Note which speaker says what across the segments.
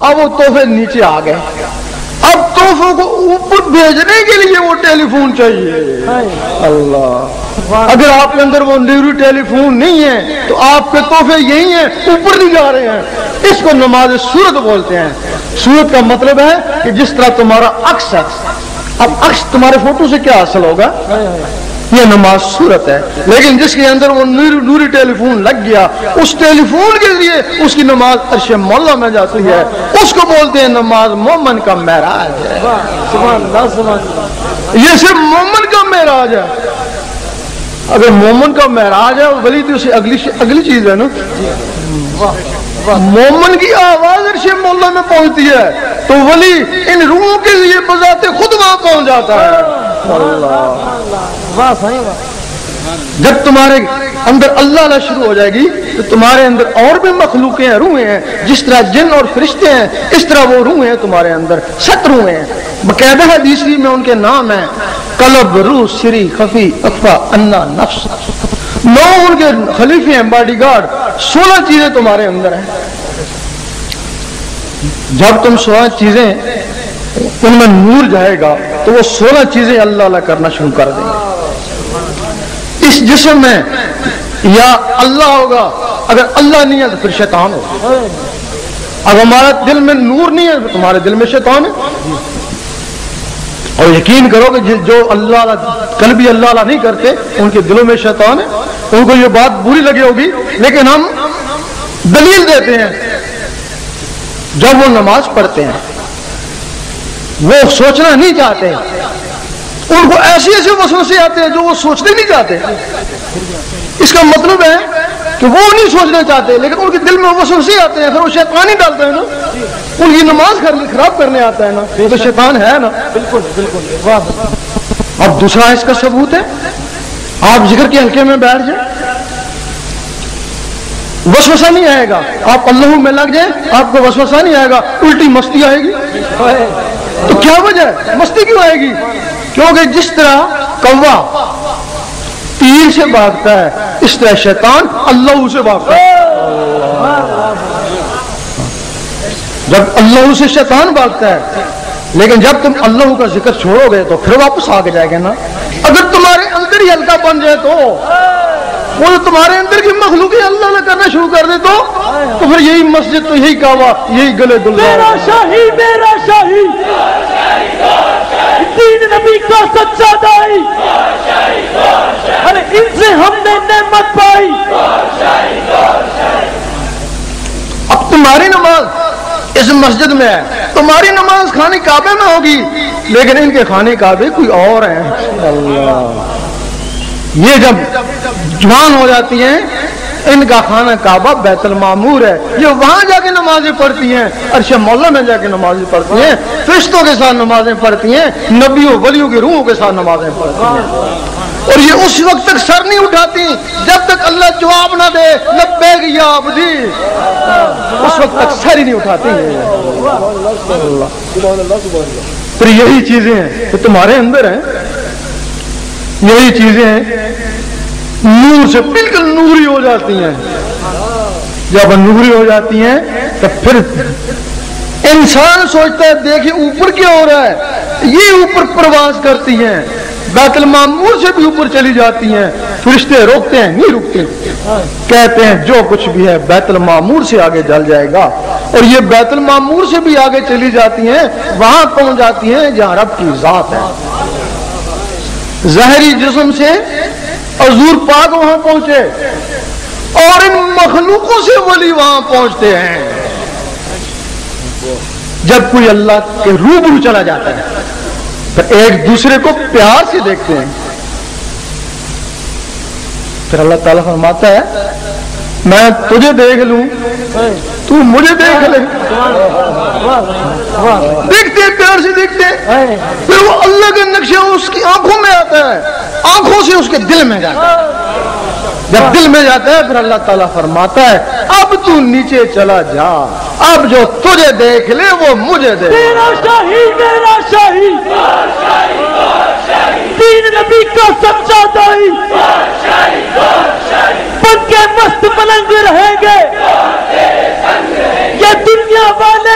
Speaker 1: اب وہ تحفے نیچے آ گئے. اب تحفوں کو اوپر بھیجنے کے لیے وہ ٹیلی فون چاہیے. اللہ، اگر آپ کے اندر وہ نیوری ٹیلی فون نہیں ہے تو آپ کے تحفے یہی ہیں، اوپر نہیں جا رہے ہیں. اس کو نماز صورت بولتے ہیں. صورت کا مطلب ہے کہ جس طرح تمہارا عکس ہے. اب عکس تمہارے فوٹو سے کیا حاصل ہوگا؟ یہ نماز صورت ہے. لیکن جس کے اندر وہ نوری ٹیلی فون لگ گیا، اس ٹیلی فون کے ذریعے اس کی نماز عرش مولا میں جاتی ہے. اس کو بولتے ہیں نماز مومن کا معراج ہے. یہ صرف مومن کا معراج ہے. اگر مومن کا معراج ہے ولی تو اسے اگلی چیز ہے نا. مومن کی آواز عرش مولا میں پہنچتی ہے تو ولی ان روحوں کے لیے بذات خود وہاں پہنچ جاتا ہے. جب تمہارے اندر اللہ شروع ہو جائے گی تو تمہارے اندر اور بھی مخلوقیں ہیں، روحیں ہیں. جس طرح جن اور فرشتے ہیں اس طرح وہ روحیں ہیں تمہارے اندر. 7 روحیں ہیں. باقاعدہ حدیث میں ان کے نام ہیں: قلب، روح، سری، خفی، اخفا، انا، نفس. 9 ان کے خلیفے ہیں، باڈی گارڈ. 16 چیزیں تمہارے اندر ہیں. جب تم 16 چیزیں ان میں نور جائے گا تو وہ 16 چیزیں اللہ اللہ کرنا شروع کر دیں گے. اس جسم میں یا اللہ ہوگا، اگر اللہ نہیں ہے تو پھر شیطان ہوگا. اب ہمارا دل میں نور نہیں ہے تو تمہارے دل میں شیطان ہے. اور یقین کرو کہ جو اللہ قلبی اللہ نہیں کرتے ان کے دلوں میں شیطان ہے. ان کو یہ بات بری لگی ہوگی لیکن ہم دلیل دیتے ہیں. جب وہ نماز پڑھتے ہیں وہ سوچنا نہیں چاہتے، ان کو ایسے وسوسے آتے ہیں جو وہ سوچنے نہیں چاہتے. اس کا مطلب ہے کہ وہ نہیں سوچنا چاہتے لیکن ان کے دل میں وسوسے آتے ہیں. پھر وہ شیطان ہی ڈالتا ہے نا. ان کی نماز خراب کرنے آتا ہے نا. تو شیطان ہے نا. بالکل. اب دوسرا اس کا ثبوت ہے، آپ ذکر کے حلقے میں بیٹھ جائیں، وسوسہ نہیں آئے گا. آپ اللہ میں لگ جائیں آپ کو وسوسہ نہیں آئے گا، الٹی مستی آئے گی. تو کیا وجہ ہے؟ مستی کیوں آئے گی؟ کیونکہ جس طرح کوا تیر سے بھاگتا ہے اس طرح شیطان اللہ سے بھاگتا ہے. جب اللہ سے شیطان بھاگتا ہے، لیکن جب تم اللہ کا ذکر چھوڑو گے تو پھر واپس آ کے جائے گا نا. اگر تمہارے اندر ہی ہلکا بن جائے تو وہ تمہارے اندر کی مخلوقیں اللہ کرنا شروع کر دے تو پھر یہی مسجد تو یہی کعبہ یہی گلے گلزار.
Speaker 2: میرا شاہی دین نبی کا سچا دائی، ارے ان سے ہم نے نعمت پائی.
Speaker 1: اب تمہاری نماز اس مسجد میں ہے، تمہاری نماز خانے کعبے میں ہوگی لیکن ان کے خانے کعبے کوئی اور ہیں. اللہ، یہ جب جوان ہو جاتی ہیں ان کا خانہ کعبہ بیت المعمور ہے. یہ وہاں جا کے نمازیں پڑھتی ہیں، عرش مولا میں جا کے نمازیں پڑھتی ہیں، فرشتوں کے ساتھ نمازیں پڑھتی ہیں، نبیوں ولیوں کی روحوں کے ساتھ نمازیں پڑھتی ہیں. اور یہ اس وقت تک سر نہیں اٹھاتی جب تک اللہ جواب نہ دے لبیک یا عبدی. اس وقت تک سر ہی نہیں اٹھاتی. پھر یہی چیزیں ہیں کہ تمہارے اندر ہیں، یہی چیزیں ہیں نور سے بالکل نوری ہو جاتی ہیں. جب نوری ہو جاتی ہیں تو پھر انسان سوچتا ہے دیکھیں اوپر کیا ہو رہا ہے. یہ اوپر پرواز کرتی ہیں، بیت المعمور سے بھی اوپر چلی جاتی ہیں. فرشتے روکتے ہیں؟ نہیں روکتے. کہتے ہیں جو کچھ بھی ہے بیت المعمور سے آگے جل جائے گا. اور یہ بیت المعمور سے بھی آگے چلی جاتی ہیں، وہاں پہنچ جاتی ہیں جہاں رب کی ذات ہے. ظاہری جسم سے حضور پاک وہاں پہنچے اور ان مخلوقوں سے ولی وہاں پہنچتے ہیں. جب کوئی اللہ کے روبرو چلا جاتا ہے پھر ایک دوسرے کو پیار سے دیکھتے ہیں. پھر اللہ تعالیٰ فرماتا ہے میں تجھے دیکھ لوں تو مجھے دیکھ لے. دیکھتے پیار سے دیکھتے. پھر وہ اللہ کا نقشہ اس کی آنکھوں میں آتا ہے، آنکھوں سے اس کے دل میں جاتا ہے. جب دل میں جاتا ہے پھر اللہ تعالیٰ فرماتا ہے اب تو نیچے چلا جا، اب جو تجھے دیکھ لے وہ مجھے دے.
Speaker 2: میرا شاہی دین نبی کا سچا دائی، بن کے مست ملنگ رہیں گے یہ دنیا والے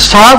Speaker 1: 7